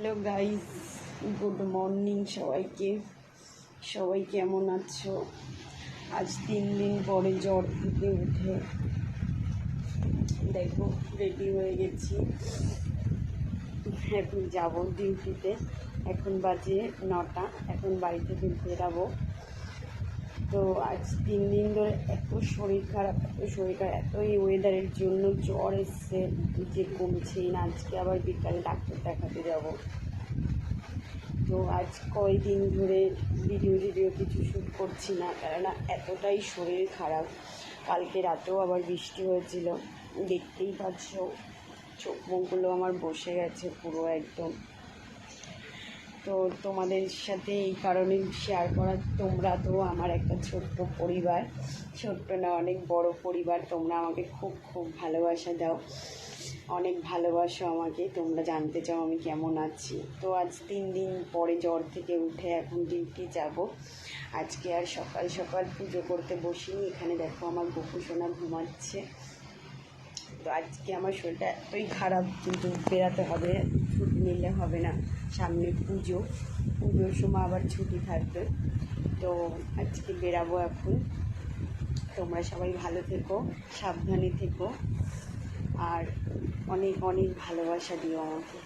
Hello guys, good morning সবাইকে। সবাই কেমন আছো? আজ 3 দিন পরে জ্বর থেকে উঠে দেখো রেডি হয়ে গেছি। এখন যাব ডিউটিতে। এখন বাজে 9টা। এখন বাড়ি থেকে বেরাবো। তো আজ 3 দিন ধরে এত শরীর খারাপ, এত এই ওয়েদারের জন্য জ্বর এসছে যে কমছেই না। আজকে আবার বিকালে ডাক্তার দেখাতে যাব। তো আজ কয়েকদিন ধরে ভিডিও কিছু শ্যুট করছি না, কেননা এতটাই শরীর খারাপ। কালকে রাতেও আবার বৃষ্টি হয়েছিল, দেখতেই পাচ্ছ চোখ মুখগুলো আমার বসে গেছে পুরো একদম। তো তোমাদের সাথে এই কারণে শেয়ার করা, তোমরা তো আমার একটা ছোট্ট পরিবার, ছোট্ট না অনেক বড় পরিবার। তোমরা আমাকে খুব খুব ভালোবাসা দাও, অনেক ভালোবাসো আমাকে। তোমরা জানতে চাও আমি কেমন আছি। তো আজ 3 দিন পরে জ্বর থেকে উঠে এখন ডিউটি যাব। আজকে আর সকাল সকাল পুজো করতে বসিনি। এখানে দেখো আমার গোপু সোনা ঘুমাচ্ছে। তো আজকে আমার শরীরটা এতই খারাপ, কিন্তু বেরাতে হবে, ছুটি নিলে হবে না। সামনে পুজোর সময় আবার ছুটি থাকবে। তো আজকে বেরাবো এখন। তোমরা সবাই ভালো থেকো, সাবধানে থেকো, আর অনেক অনেক ভালোবাসা দিও আমাকে।